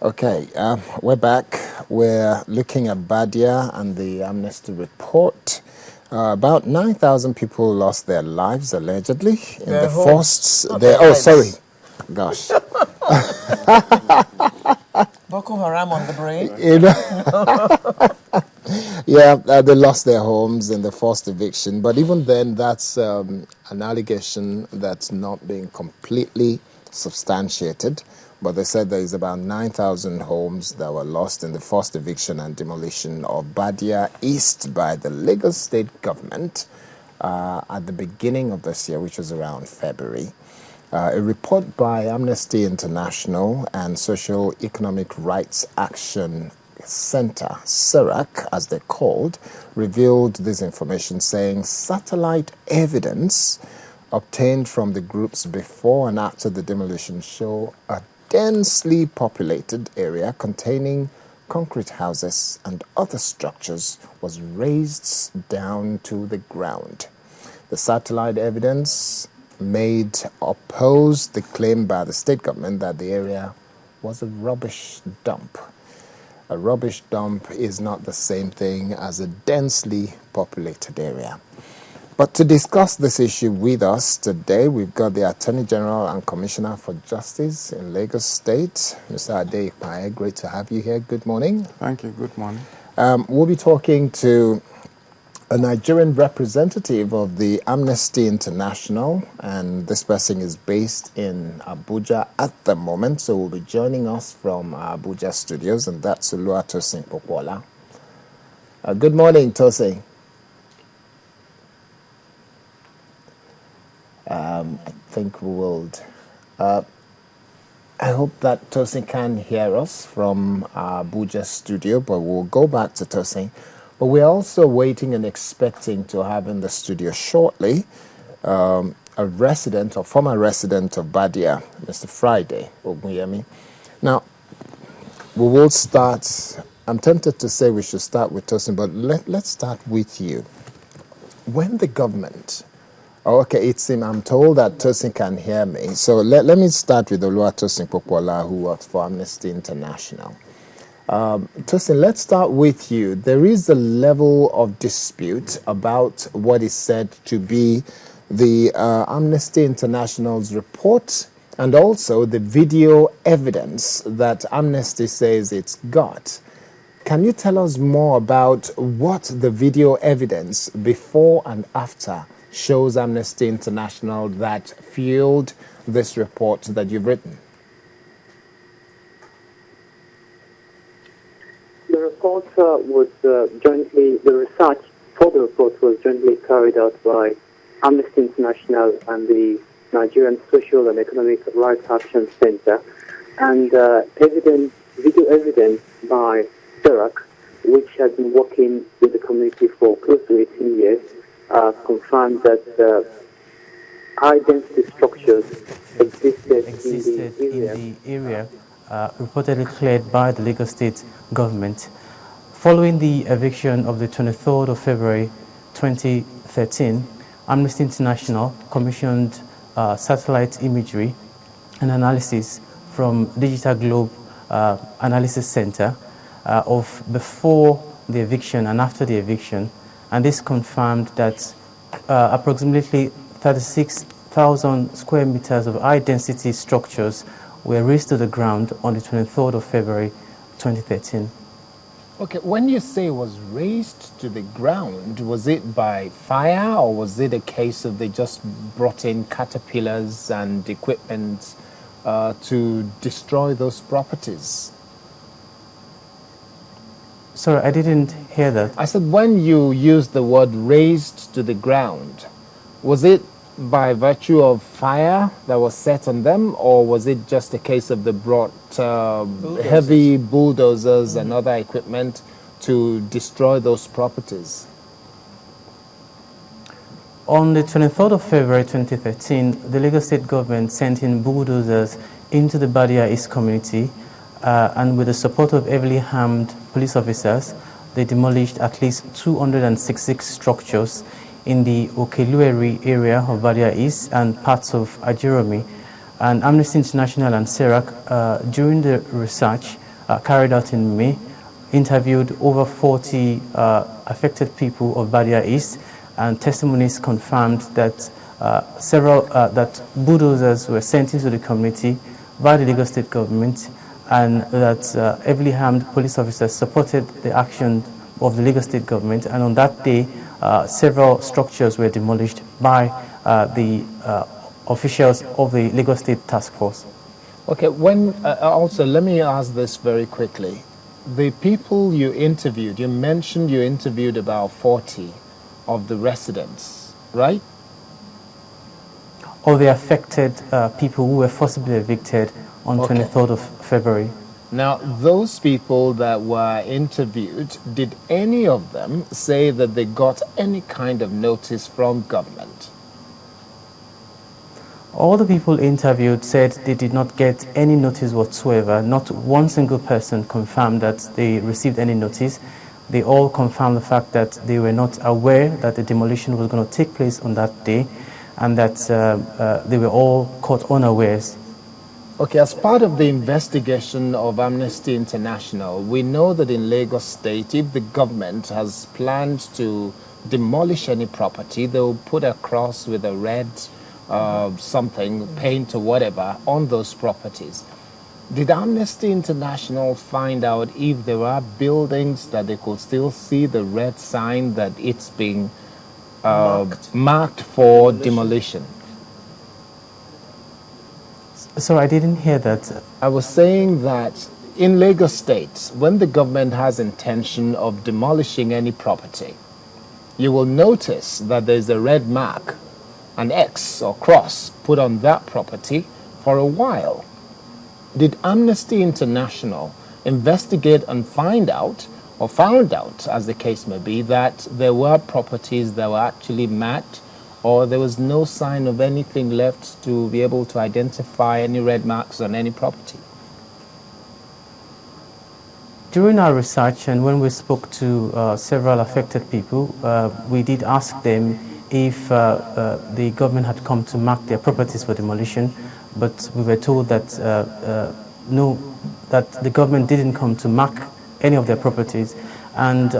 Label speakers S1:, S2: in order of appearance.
S1: Okay, we're back. We're looking at Badia and the Amnesty report. About 9,000 people lost their lives allegedly in the forced. Sorry, gosh.
S2: Boko Haram on the brain.
S1: They lost their homes in the forced eviction. But even then, that's an allegation that's not being completely substantiated. But they said there is about 9,000 homes that were lost in the forced eviction and demolition of Badia East by the Lagos state government at the beginning of this year, which was around February. A report by Amnesty International and Social Economic Rights Action Center, SERAC as they're called, revealed this information, saying satellite evidence obtained from the groups before and after the demolition show a densely populated area containing concrete houses and other structures was razed down to the ground. The satellite evidence made opposed the claim by the state government that the area was a rubbish dump. A rubbish dump is not the same thing as a densely populated area. But to discuss this issue with us today, we've got the Attorney General and Commissioner for Justice in Lagos State, Mr. Ipaye. Great to have you here. Good morning.
S3: Thank you. Good morning.
S1: We'll be talking to a Nigerian representative of the Amnesty International, and this person is based in Abuja at the moment, so will be joining us from our Abuja studios, and that's Tosin Popola. Good morning, Tosin. I think we will. I hope that Tosin can hear us from our Abuja studio, but we'll go back to Tosin. But we're also waiting and expecting to have in the studio shortly a resident or former resident of Badia, Mr. Friday Ogunyemi. Now, we will start. I'm tempted to say we should start with Tosin, but let's start with you. When the government... I'm told that Tosin can hear me. So let me start with Tosin Popola, who works for Amnesty International. Tosin, let's start with you. There is a level of dispute about what is said to be the Amnesty International's report and also the video evidence that Amnesty says it's got. Can you tell us more about what the video evidence before and after shows Amnesty International that fueled this report that you've written?
S4: The report the research for the report was jointly carried out by Amnesty International and the Nigerian Social and Economic Rights Action Center, and video evidence by SERAC, which has been working with the community for close to 18 years, confirmed that high-density structures existed in the area.
S5: Reportedly cleared by the Lagos State government. Following the eviction of the 23rd of February 2013, Amnesty International commissioned satellite imagery and analysis from Digital Globe Analysis Center of before the eviction and after the eviction, and this confirmed that approximately 36,000 square meters of high-density structures were razed to the ground on the 23rd of February 2013.
S1: Okay, when you say it was razed to the ground, was it by fire or was it a case of they just brought in caterpillars and equipment to destroy those properties?
S5: Sorry, I didn't hear that.
S1: I said when you used the word razed to the ground, was it by virtue of fire that was set on them, or was it just a case of they brought heavy bulldozers and other equipment to destroy those properties?
S5: On the 23rd of February 2013, the Lagos State government sent in bulldozers into the Badia East community, and with the support of heavily armed police officers, they demolished at least 266 structures in the Okelueri area of Badia East and parts of Ajiromi, And Amnesty International and SERAC, during the research carried out in May, interviewed over 40 affected people of Badia East, and testimonies confirmed that that bulldozers were sent into the community by the Lagos State government, and that heavily armed police officers supported the action of the Lagos State government. And on that day, several structures were demolished by the officials of the Lagos State Task Force.
S1: Okay, when also let me ask this very quickly. The people you interviewed, you mentioned you interviewed about 40 of the residents, right?
S5: Of the affected people who were forcibly evicted on 23rd of February.
S1: Now, those people that were interviewed, did any of them say that they got any kind of notice from government?
S5: All the people interviewed said they did not get any notice whatsoever. Not one single person confirmed that they received any notice. They all confirmed the fact that they were not aware that the demolition was going to take place on that day, and that they were all caught unawares.
S1: Okay, as part of the investigation of Amnesty International, we know that in Lagos State, if the government has planned to demolish any property, they'll put a cross with a red something, paint or whatever, on those properties. Did Amnesty International find out if there are buildings that they could still see the red sign that it's being marked for demolition?
S5: So I didn't hear that.
S1: I was saying that in Lagos State, when the government has intention of demolishing any property, you will notice that there's a red mark, an X or cross put on that property for a while. Did Amnesty International investigate and find out, or found out, as the case may be, that there were properties that were actually marked, or there was no sign of anything left to be able to identify any red marks on any property?
S5: During our research, and when we spoke to several affected people, we did ask them if the government had come to mark their properties for demolition, but we were told that no, that the government didn't come to mark any of their properties. And